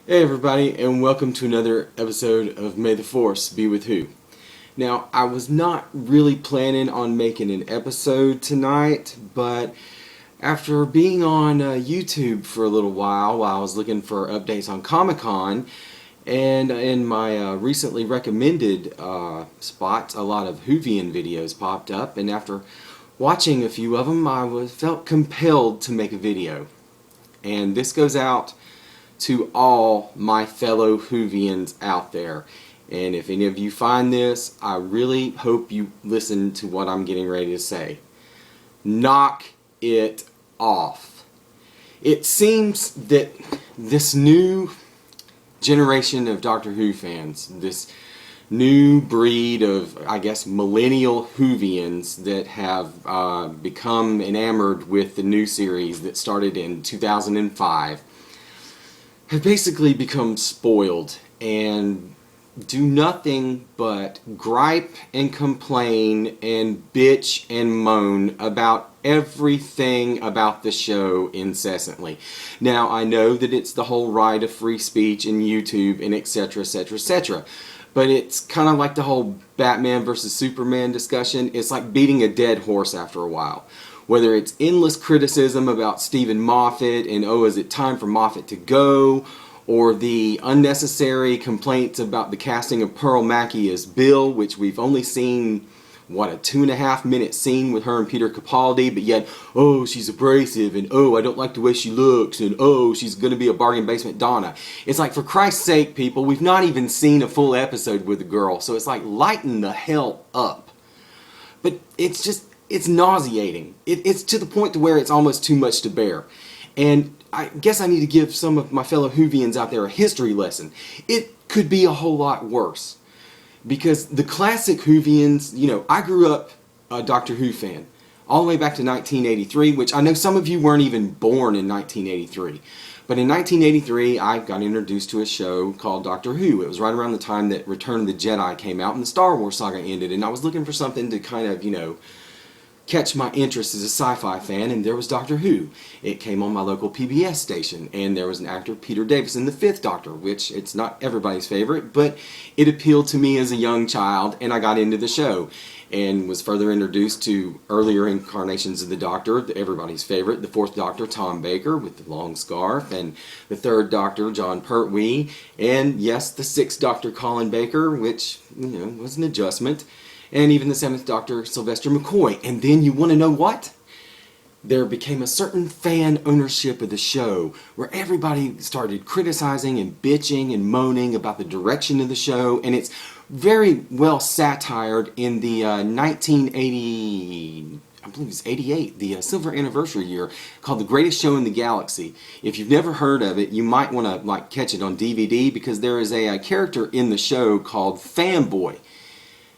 Hey everybody, and welcome to another episode of May the Force Be With Who. Now, I was not really planning on making an episode tonight, but after being on YouTube for a little while I was looking for updates on Comic-Con, and in my recently recommended spots, a lot of Whovian videos popped up, and after watching a few of them, I felt compelled to make a video. And this goes out to all my fellow Whovians out there. And if any of you find this, I really hope you listen to what I'm getting ready to say. Knock it off. It seems that this new generation of Doctor Who fans, this new breed of, I guess, millennial Whovians that have become enamored with the new series that started in 2005, have basically become spoiled and do nothing but gripe and complain and bitch and moan about everything about the show incessantly. Now, I know that it's the whole right of free speech and YouTube and etc, etc, etc, but it's kind of like the whole Batman versus Superman discussion. It's like beating a dead horse after a while. Whether it's endless criticism about Stephen Moffat and, oh, is it time for Moffat to go? Or the unnecessary complaints about the casting of Pearl Mackie as Bill, which we've only seen, what, a 2.5-minute scene with her and Peter Capaldi, but yet, oh, she's abrasive, and oh, I don't like the way she looks, and oh, she's going to be a bargain basement Donna. It's like, for Christ's sake, people, we've not even seen a full episode with the girl, so it's like, lighten the hell up. But it's just, it's nauseating. It's to the point to where it's almost too much to bear. And I guess I need to give some of my fellow Whovians out there a history lesson. It could be a whole lot worse. Because the classic Whovians, you know, I grew up a Doctor Who fan. All the way back to 1983, which I know some of you weren't even born in 1983. But in 1983, I got introduced to a show called Doctor Who. It was right around the time that Return of the Jedi came out and the Star Wars saga ended. And I was looking for something to kind of, you know, catch my interest as a sci-fi fan, and there was Doctor Who. It came on my local PBS station, and there was an actor, Peter Davison, the Fifth Doctor, which it's not everybody's favorite, but it appealed to me as a young child, and I got into the show, and was further introduced to earlier incarnations of the Doctor, everybody's favorite, the Fourth Doctor, Tom Baker, with the long scarf, and the Third Doctor, John Pertwee, and yes, the Sixth Doctor, Colin Baker, which, you know, was an adjustment, and even the Seventh Doctor, Sylvester McCoy. And then, you want to know what? There became a certain fan ownership of the show where everybody started criticizing and bitching and moaning about the direction of the show, and it's very well satired in the 1980, I believe it's 88, the silver anniversary year, called The Greatest Show in the Galaxy. If you've never heard of it, you might want to like catch it on DVD, because there is a character in the show called Fanboy.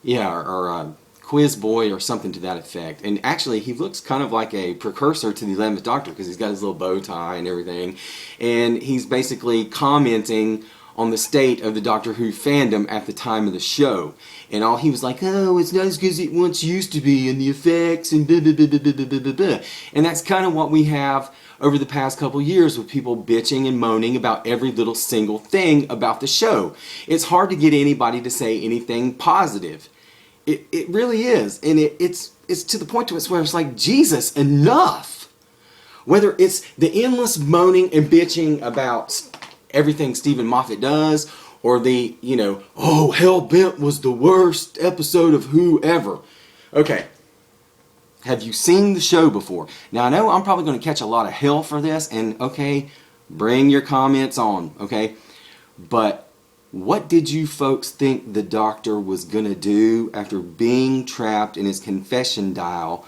Yeah, or Quiz Boy or something to that effect. And actually, he looks kind of like a precursor to the 11th Doctor, because he's got his little bow tie and everything. And he's basically commenting on the state of the Doctor Who fandom at the time of the show. And all he was like, oh, it's not as good as it once used to be, and the effects, and blah, blah, blah, blah, blah, blah, blah, blah. And that's kind of what we have over the past couple years, with people bitching and moaning about every little single thing about the show. It's hard to get anybody to say anything positive. It really is. And it's to the point to where it's like, Jesus, enough! Whether it's the endless moaning and bitching about everything Stephen Moffat does, or the, you know, oh, Hellbent was the worst episode of Who ever. Okay. Have you seen the show before? Now, I know I'm probably going to catch a lot of hell for this, and okay, bring your comments on, okay? But what did you folks think the Doctor was going to do after being trapped in his confession dial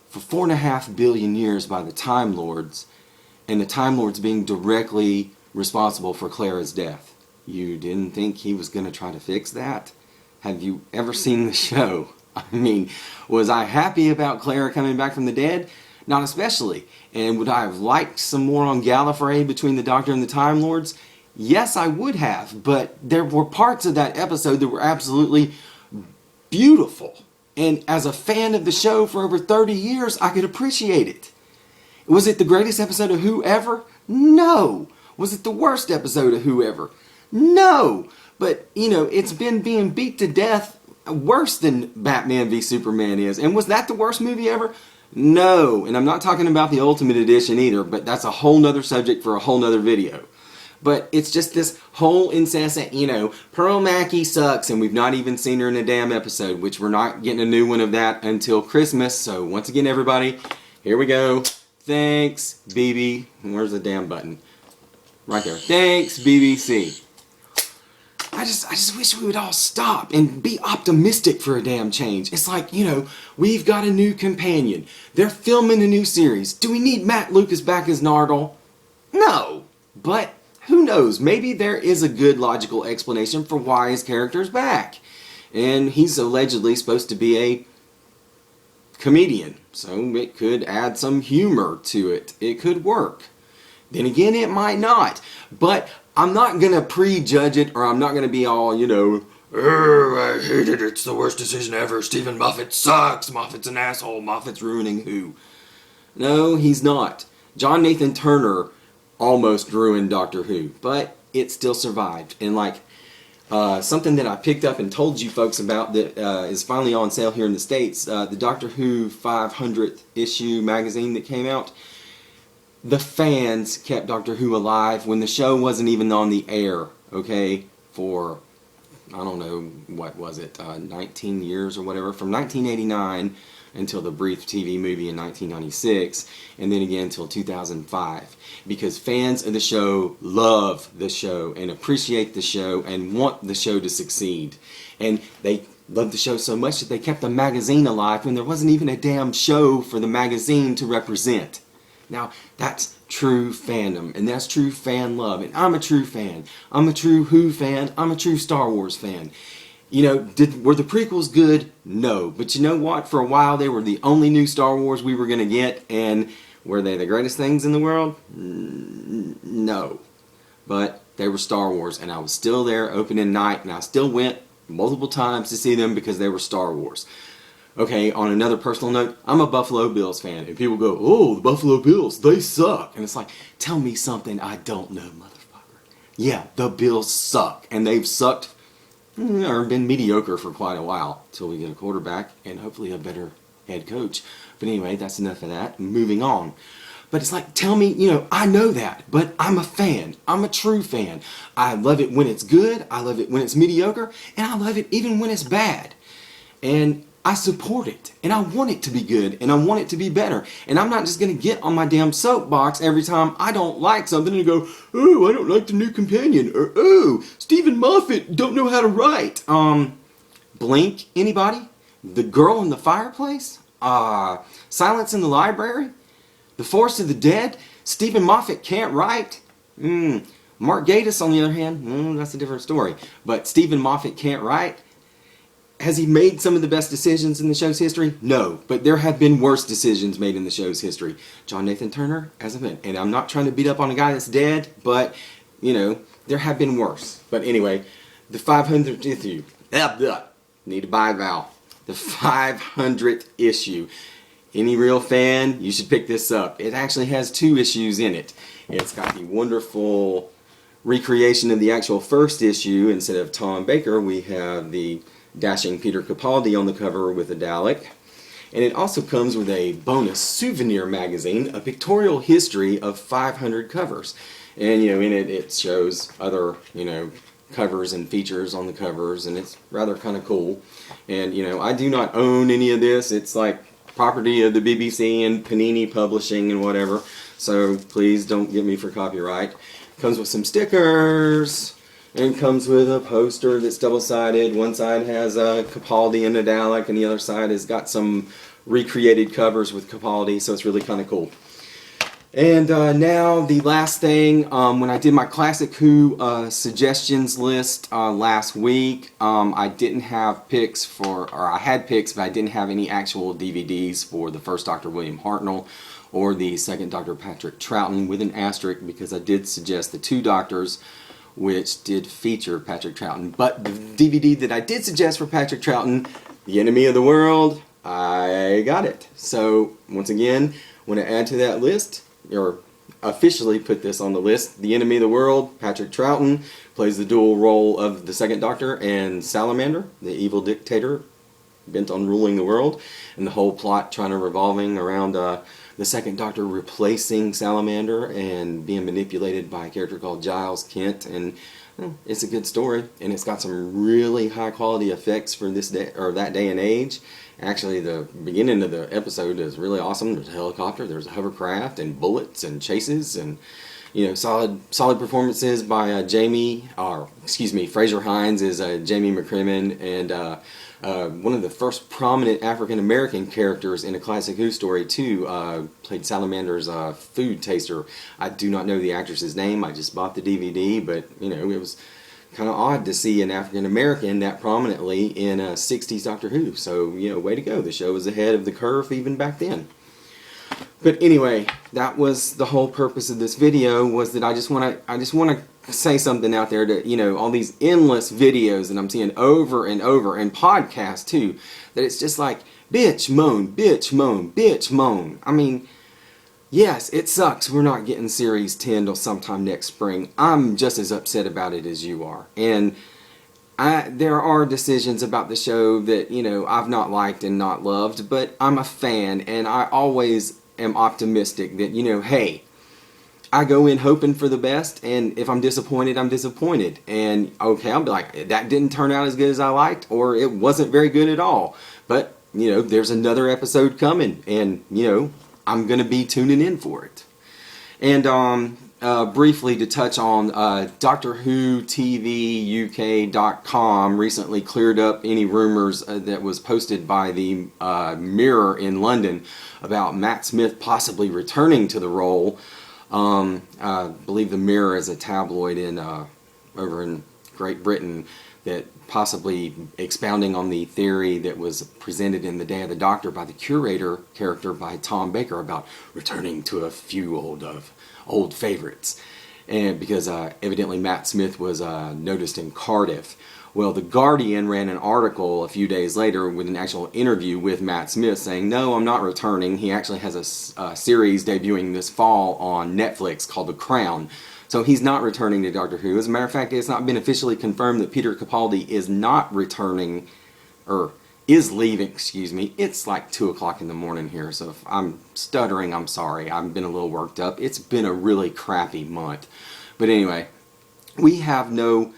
for 4.5 billion years by the Time Lords, and the Time Lords being directly responsible for Clara's death? You didn't think he was going to try to fix that? Have you ever seen the show? I mean, was I happy about Clara coming back from the dead? Not especially. And would I have liked some more on Gallifrey between the Doctor and the Time Lords? Yes, I would have, but there were parts of that episode that were absolutely beautiful. And as a fan of the show for over 30 years, I could appreciate it. Was it the greatest episode of Who ever? No. Was it the worst episode of Who ever? No! But, it's been being beat to death worse than Batman v Superman is. And was that the worst movie ever? No. And I'm not talking about the Ultimate Edition either, but that's a whole nother subject for a whole nother video. But it's just this whole incessant, Pearl Mackie sucks, and we've not even seen her in a damn episode, which we're not getting a new one of that until Christmas. So once again, everybody, here we go. Thanks, BB. Where's the damn button? Right there. Thanks, BBC. I just wish we would all stop and be optimistic for a damn change. It's like, we've got a new companion. They're filming a new series. Do we need Matt Lucas back as Nardole? No. But who knows? Maybe there is a good logical explanation for why his character's back. And he's allegedly supposed to be a comedian. So it could add some humor to it. It could work. Then again, it might not. But I'm not going to prejudge it, or I'm not going to be all, I hate it, it's the worst decision ever, Stephen Moffat sucks, Moffat's an asshole, Moffat's ruining Who. No, he's not. John Nathan Turner almost ruined Doctor Who, but it still survived. And something that I picked up and told you folks about that is finally on sale here in the States, the Doctor Who 500th issue magazine that came out. The fans kept Doctor Who alive when the show wasn't even on the air, okay, for, I don't know, what was it, 19 years or whatever, from 1989 until the brief TV movie in 1996, and then again until 2005, because fans of the show love the show and appreciate the show and want the show to succeed. And they loved the show so much that they kept the magazine alive when there wasn't even a damn show for the magazine to represent. Now, that's true fandom, and that's true fan love, and I'm a true fan. I'm a true Who fan. I'm a true Star Wars fan. Were the prequels good? No. But you know what? For a while, they were the only new Star Wars we were going to get, and were they the greatest things in the world? No. But they were Star Wars, and I was still there opening night, and I still went multiple times to see them because they were Star Wars. Okay, on another personal note, I'm a Buffalo Bills fan, and people go, oh, the Buffalo Bills, they suck. And it's like, tell me something I don't know, motherfucker. Yeah, the Bills suck, and they've sucked, or been mediocre for quite a while, till we get a quarterback, and hopefully a better head coach. But anyway, that's enough of that. Moving on. But it's like, tell me, I know that, but I'm a fan. I'm a true fan. I love it when it's good, I love it when it's mediocre, and I love it even when it's bad. And I support it, and I want it to be good, and I want it to be better. And I'm not just going to get on my damn soapbox every time I don't like something and go, oh, I don't like the new companion, or oh, Stephen Moffat don't know how to write. Blink, anybody? The Girl in the Fireplace? Silence in the Library? The Force of the Dead? Stephen Moffat can't write? Mark Gatiss, on the other hand, that's a different story. But Stephen Moffat can't write? Has he made some of the best decisions in the show's history? No, but there have been worse decisions made in the show's history. John Nathan Turner hasn't been. And I'm not trying to beat up on a guy that's dead, but, there have been worse. But anyway, the 500th issue. Need to buy Val. The 500th issue. Any real fan, you should pick this up. It actually has 2 issues in it. It's got the wonderful recreation of the actual first issue. Instead of Tom Baker, we have the dashing Peter Capaldi on the cover with a Dalek. And it also comes with a bonus souvenir magazine, a pictorial history of 500 covers. And, in it shows other, covers and features on the covers, and it's rather kind of cool. And, I do not own any of this. It's like property of the BBC and Panini Publishing and whatever. So please don't get me for copyright. Comes with some stickers. And comes with a poster that's double-sided. One side has a Capaldi and a Dalek, and the other side has got some recreated covers with Capaldi, so it's really kind of cool. And now the last thing, when I did my Classic Who suggestions list last week, I didn't have picks or I had picks, but I didn't have any actual DVDs for the first Dr. William Hartnell or the second Dr. Patrick Troughton, with an asterisk, because I did suggest the 2 doctors which did feature Patrick Troughton. But the DVD that I did suggest for Patrick Troughton, The Enemy of the World, I got it. So, once again, want to add to that list, or officially put this on the list. The Enemy of the World, Patrick Troughton, plays the dual role of the Second Doctor and Salamander, the evil dictator bent on ruling the world, and the whole plot trying to revolving around the Second Doctor replacing Salamander and being manipulated by a character called Giles Kent. And it's a good story, and it's got some really high quality effects for this day or that day and age. Actually, the beginning of the episode is really awesome. There's a helicopter, there's a hovercraft, and bullets and chases, and solid performances by Fraser Hines is Jamie McCrimmon, and one of the first prominent African American characters in a classic Who story too, played Salamander's food taster. I do not know the actress's name. I just bought the DVD, but it was kind of odd to see an African American that prominently in a 60s Doctor Who. So way to go. The show was ahead of the curve even back then. But anyway, that was the whole purpose of this video, was that I just want to say something out there to, all these endless videos that I'm seeing over and over, and podcasts too, that it's just like, bitch, moan, bitch, moan, bitch, moan. I mean, yes, it sucks we're not getting Series 10 till sometime next spring. I'm just as upset about it as you are. And there are decisions about the show that, I've not liked and not loved, but I'm a fan, and I always am optimistic that, hey, I go in hoping for the best, and if I'm disappointed, I'm disappointed. And okay, I'll be like, that didn't turn out as good as I liked, or it wasn't very good at all. But, there's another episode coming, and, I'm going to be tuning in for it. And briefly to touch on, Doctor Who TV UK.com recently cleared up any rumors that was posted by the Mirror in London about Matt Smith possibly returning to the role. I believe the Mirror is a tabloid over in Great Britain that possibly expounding on the theory that was presented in The Day of the Doctor by the Curator character by Tom Baker about returning to a few old favorites, and because evidently Matt Smith was noticed in Cardiff. Well, The Guardian ran an article a few days later with an actual interview with Matt Smith saying, no, I'm not returning. He actually has a series debuting this fall on Netflix called The Crown. So he's not returning to Doctor Who. As a matter of fact, it's not been officially confirmed that Peter Capaldi is not returning, or is leaving, excuse me. It's like 2 o'clock in the morning here, so if I'm stuttering, I'm sorry. I've been a little worked up. It's been a really crappy month. But anyway, we have no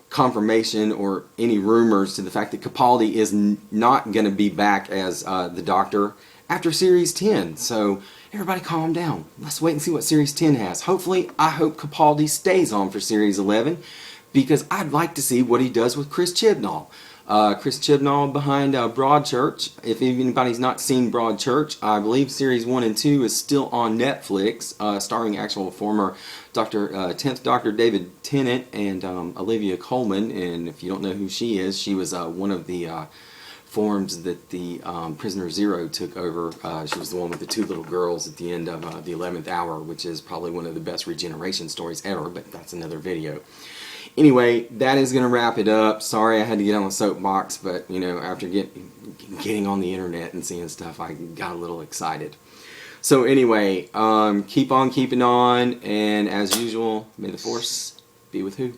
confirmation or any rumors to the fact that Capaldi is not going to be back as the Doctor after Series 10. So everybody calm down. Let's wait and see what Series 10 has. Hopefully, I hope Capaldi stays on for Series 11, because I'd like to see what he does with Chris Chibnall. Chris Chibnall behind Broadchurch. If anybody's not seen Broadchurch, I believe Series 1 and 2 is still on Netflix, starring actual former 10th Doctor David Tennant and Olivia Colman. And if you don't know who she is, she was one of the forms that the Prisoner Zero took over. She was the one with the 2 little girls at the end of the 11th Hour, which is probably one of the best regeneration stories ever, but that's another video. Anyway, that is going to wrap it up. Sorry I had to get on the soapbox, but, after getting on the internet and seeing stuff, I got a little excited. So anyway, keep on keeping on, and as usual, may the Force be with who?